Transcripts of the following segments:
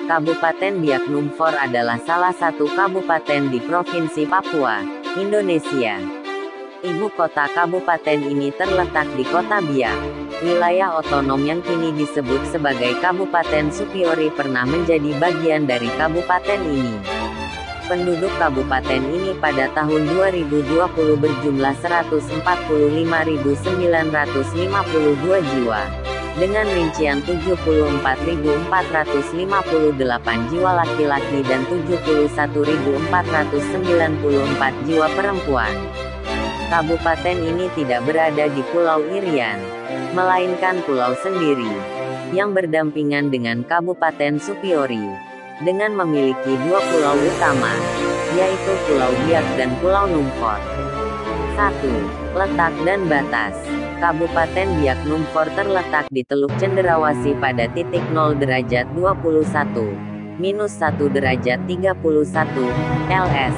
Kabupaten Biak Numfor adalah salah satu kabupaten di Provinsi Papua, Indonesia. Ibu kota kabupaten ini terletak di Kota Biak. Wilayah otonom yang kini disebut sebagai Kabupaten Supiori pernah menjadi bagian dari kabupaten ini. Penduduk kabupaten ini pada tahun 2020 berjumlah 145.952 jiwa, dengan rincian 74.458 jiwa laki-laki dan 71.494 jiwa perempuan. Kabupaten ini tidak berada di Pulau Irian, melainkan pulau sendiri, yang berdampingan dengan Kabupaten Supiori, dengan memiliki dua pulau utama, yaitu Pulau Biak dan Pulau Numfor. 1. Letak dan batas. Kabupaten Biak Numfor terletak di Teluk Cenderawasih pada titik 0 derajat 21, minus 1 derajat 31, LS,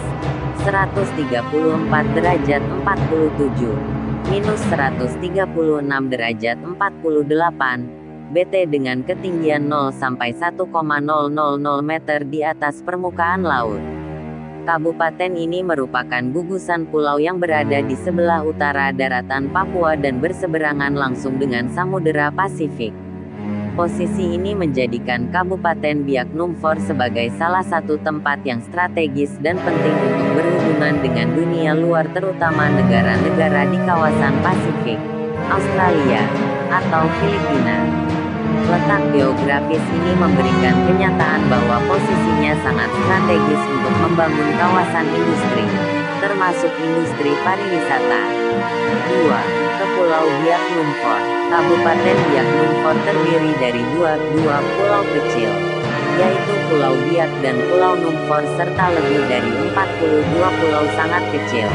134 derajat 47, minus 136 derajat 48, BT dengan ketinggian 0 sampai 1,000 meter di atas permukaan laut. Kabupaten ini merupakan gugusan pulau yang berada di sebelah utara daratan Papua dan berseberangan langsung dengan Samudera Pasifik. Posisi ini menjadikan Kabupaten Biak Numfor sebagai salah satu tempat yang strategis dan penting untuk berhubungan dengan dunia luar, terutama negara-negara di kawasan Pasifik, Australia, atau Filipina. Letak geografis ini memberikan kenyataan bahwa posisinya sangat strategis untuk membangun kawasan industri, termasuk industri pariwisata. 2. Pulau Biak Numfor. Kabupaten Biak Numfor terdiri dari dua pulau kecil, yaitu Pulau Biak dan Pulau Numfor serta lebih dari 42 pulau sangat kecil,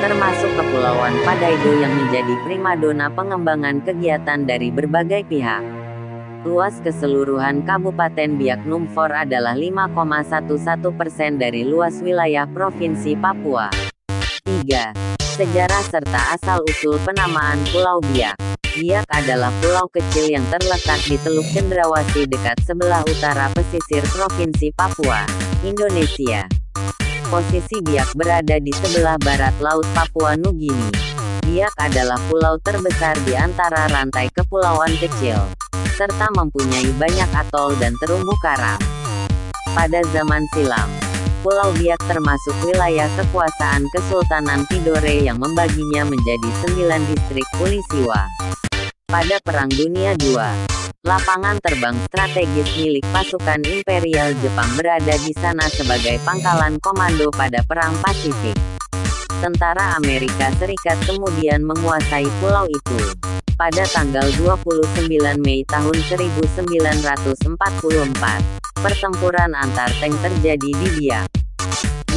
termasuk Kepulauan Padaido yang menjadi primadona pengembangan kegiatan dari berbagai pihak. Luas keseluruhan Kabupaten Biak Numfor adalah 5,11% dari luas wilayah Provinsi Papua. 3. Sejarah serta asal-usul penamaan Pulau Biak. Biak adalah pulau kecil yang terletak di Teluk Cenderawasih dekat sebelah utara pesisir Provinsi Papua, Indonesia. Posisi Biak berada di sebelah barat Laut Papua Nugini. Biak adalah pulau terbesar di antara rantai kepulauan kecil, serta mempunyai banyak atol dan terumbu karang. Pada zaman silam, Pulau Biak termasuk wilayah kekuasaan Kesultanan Tidore yang membaginya menjadi 9 distrik Pulisiwa. Pada Perang Dunia II, lapangan terbang strategis milik pasukan Imperial Jepang berada di sana sebagai pangkalan komando pada Perang Pasifik. Tentara Amerika Serikat kemudian menguasai pulau itu. Pada tanggal 29 Mei tahun 1944, pertempuran antar tank terjadi di Biak.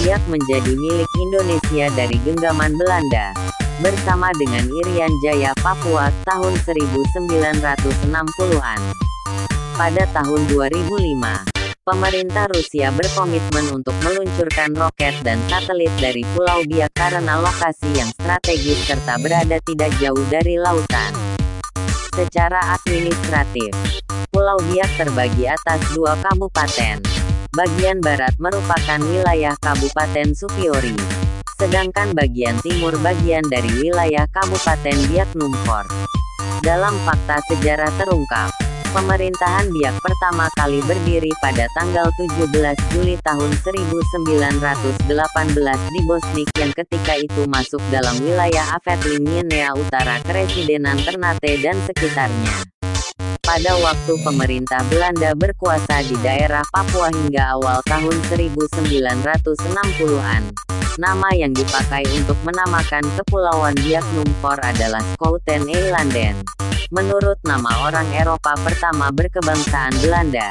Biak menjadi milik Indonesia dari genggaman Belanda, bersama dengan Irian Jaya Papua tahun 1960-an. Pada tahun 2005, pemerintah Rusia berkomitmen untuk meluncurkan roket dan satelit dari Pulau Biak karena lokasi yang strategis serta berada tidak jauh dari lautan. Secara administratif, Pulau Biak terbagi atas dua kabupaten. Bagian barat merupakan wilayah Kabupaten Supiori, sedangkan bagian timur bagian dari wilayah Kabupaten Biak Numfor. Dalam fakta sejarah terungkap, pemerintahan Biak pertama kali berdiri pada tanggal 17 Juli tahun 1918 di Bosnik yang ketika itu masuk dalam wilayah Avetling Nienea Utara Kresidenan Ternate dan sekitarnya. Pada waktu pemerintah Belanda berkuasa di daerah Papua hingga awal tahun 1960-an, nama yang dipakai untuk menamakan Kepulauan Biak Numfor adalah Schouwen-Eilanden. Menurut nama orang Eropa pertama berkebangsaan Belanda,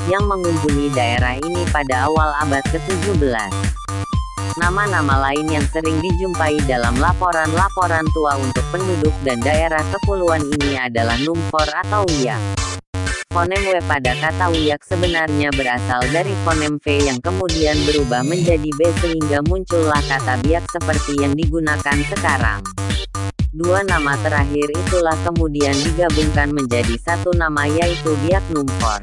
yang mengunjungi daerah ini pada awal abad ke-17. Nama-nama lain yang sering dijumpai dalam laporan-laporan tua untuk penduduk dan daerah kepulauan ini adalah Numfor atau Wiak. Fonem W pada kata Wiak sebenarnya berasal dari fonem V yang kemudian berubah menjadi B sehingga muncullah kata Biak seperti yang digunakan sekarang. Dua nama terakhir itulah kemudian digabungkan menjadi satu nama yaitu Biak Numfor.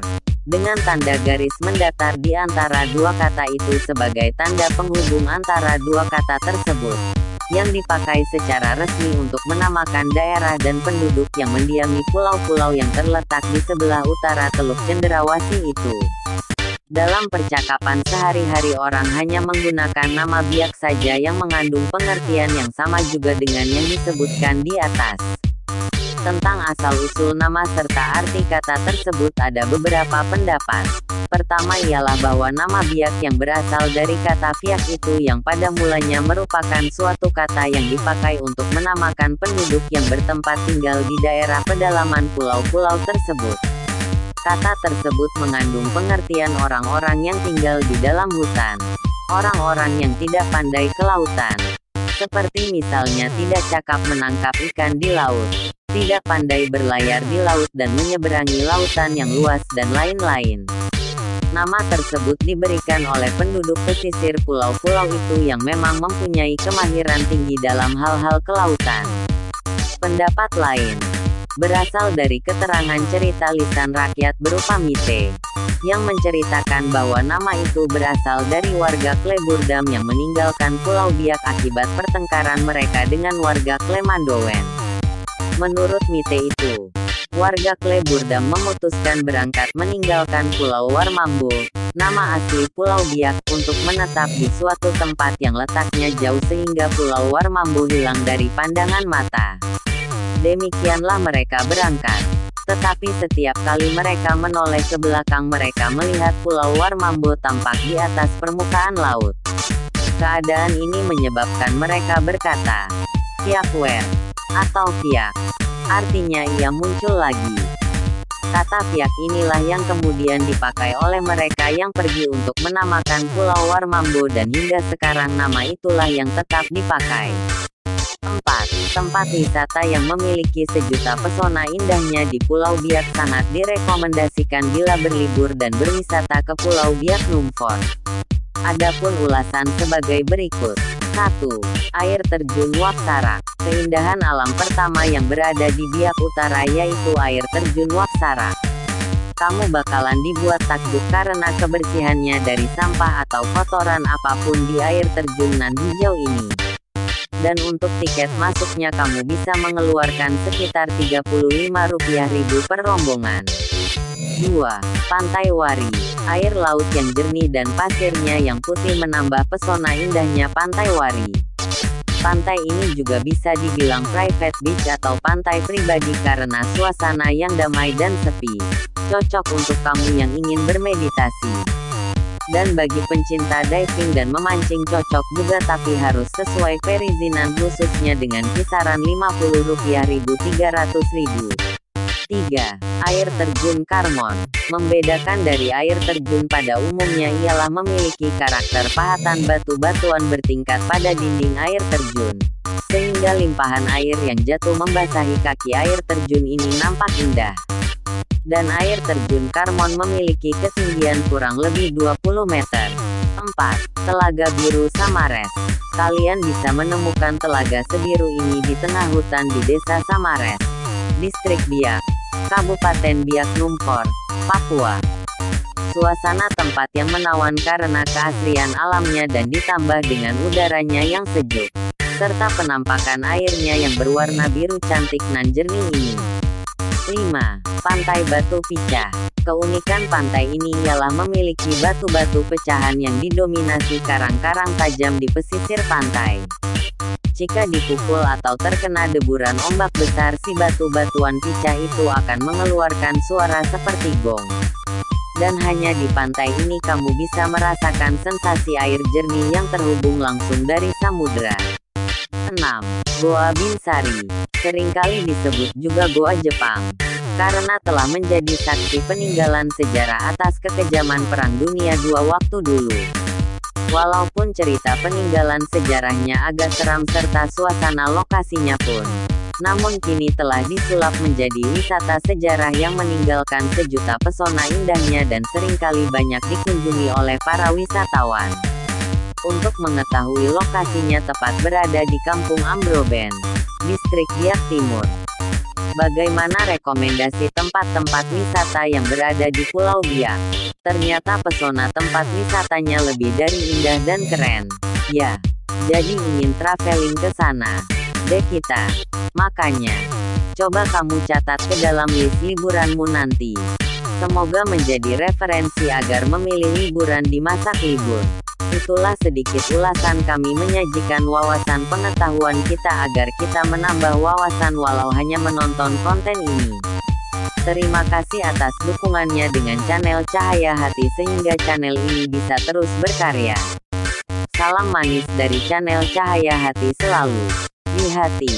dengan tanda garis mendatar di antara dua kata itu sebagai tanda penghubung antara dua kata tersebut, yang dipakai secara resmi untuk menamakan daerah dan penduduk yang mendiami pulau-pulau yang terletak di sebelah utara Teluk Cenderawasih itu. Dalam percakapan sehari-hari orang hanya menggunakan nama biak saja yang mengandung pengertian yang sama juga dengan yang disebutkan di atas. Tentang asal-usul nama serta arti kata tersebut ada beberapa pendapat. Pertama ialah bahwa nama biak yang berasal dari kata piak itu yang pada mulanya merupakan suatu kata yang dipakai untuk menamakan penduduk yang bertempat tinggal di daerah pedalaman pulau-pulau tersebut. Kata tersebut mengandung pengertian orang-orang yang tinggal di dalam hutan, orang-orang yang tidak pandai ke lautan, seperti misalnya tidak cakap menangkap ikan di laut, tidak pandai berlayar di laut dan menyeberangi lautan yang luas dan lain-lain. Nama tersebut diberikan oleh penduduk pesisir pulau-pulau itu yang memang mempunyai kemahiran tinggi dalam hal-hal kelautan. Pendapat lain berasal dari keterangan cerita lisan rakyat berupa mite, yang menceritakan bahwa nama itu berasal dari warga Kleburdam yang meninggalkan Pulau Biak akibat pertengkaran mereka dengan warga Klemandowen. Menurut mite itu, warga Kleburdam memutuskan berangkat meninggalkan Pulau Warmambo, nama asli Pulau Biak, untuk menetap di suatu tempat yang letaknya jauh sehingga Pulau Warmambo hilang dari pandangan mata. Demikianlah mereka berangkat. Tetapi setiap kali mereka menoleh ke belakang mereka melihat Pulau Warmambo tampak di atas permukaan laut. Keadaan ini menyebabkan mereka berkata, "Piakwer," atau "Piak." Artinya ia muncul lagi. Kata piak inilah yang kemudian dipakai oleh mereka yang pergi untuk menamakan Pulau Warmambo dan hingga sekarang nama itulah yang tetap dipakai. 4. Tempat wisata yang memiliki sejuta pesona indahnya di Pulau Biak sangat direkomendasikan bila berlibur dan berwisata ke Pulau Biak Numfor. Adapun ulasan sebagai berikut. 1. Air terjun Waksarak. Keindahan alam pertama yang berada di Biak Utara yaitu air terjun Waksarak. Kamu bakalan dibuat takjub karena kebersihannya dari sampah atau kotoran apapun di air terjun nan hijau ini. Dan untuk tiket masuknya kamu bisa mengeluarkan sekitar Rp35.000 per rombongan. 2. Pantai Wari. Air laut yang jernih dan pasirnya yang putih menambah pesona indahnya Pantai Wari. Pantai ini juga bisa dibilang private beach atau pantai pribadi karena suasana yang damai dan sepi. Cocok untuk kamu yang ingin bermeditasi. Dan bagi pencinta diving dan memancing cocok juga tapi harus sesuai perizinan khususnya dengan kisaran Rp50.300.000. 3. Air terjun Karmon. Membedakan dari air terjun pada umumnya ialah memiliki karakter pahatan batu-batuan bertingkat pada dinding air terjun, sehingga limpahan air yang jatuh membasahi kaki air terjun ini nampak indah. Dan air terjun Karmon memiliki ketinggian kurang lebih 20 meter. 4. Telaga Biru Samares. Kalian bisa menemukan telaga sebiru ini di tengah hutan di Desa Samares, Distrik Biak, Kabupaten Biak Numfor, Papua. Suasana tempat yang menawan karena keasrian alamnya dan ditambah dengan udaranya yang sejuk, serta penampakan airnya yang berwarna biru cantik nan jernih ini. 5. Pantai Batu Picah. Keunikan pantai ini ialah memiliki batu-batu pecahan yang didominasi karang-karang tajam di pesisir pantai. Jika dipukul atau terkena deburan ombak besar, si batu-batuan picah itu akan mengeluarkan suara seperti gong. Dan hanya di pantai ini kamu bisa merasakan sensasi air jernih yang terhubung langsung dari samudra. 6. Goa Binsari. Seringkali disebut juga Goa Jepang, karena telah menjadi saksi peninggalan sejarah atas kekejaman Perang Dunia II waktu dulu. Walaupun cerita peninggalan sejarahnya agak seram serta suasana lokasinya pun, namun kini telah disulap menjadi wisata sejarah yang meninggalkan sejuta pesona indahnya dan seringkali banyak dikunjungi oleh para wisatawan. Untuk mengetahui lokasinya tepat berada di Kampung Ambroben, Distrik Biak Timur. Bagaimana rekomendasi tempat-tempat wisata yang berada di Pulau Biak? Ternyata pesona tempat wisatanya lebih dari indah dan keren. Ya, jadi ingin traveling ke sana deh kita. Makanya, coba kamu catat ke dalam list liburanmu nanti. Semoga menjadi referensi agar memilih liburan di masa libur. Itulah sedikit ulasan kami menyajikan wawasan pengetahuan kita agar kita menambah wawasan walau hanya menonton konten ini. Terima kasih atas dukungannya dengan channel Cahaya Hati sehingga channel ini bisa terus berkarya. Salam manis dari channel Cahaya Hati selalu di hati.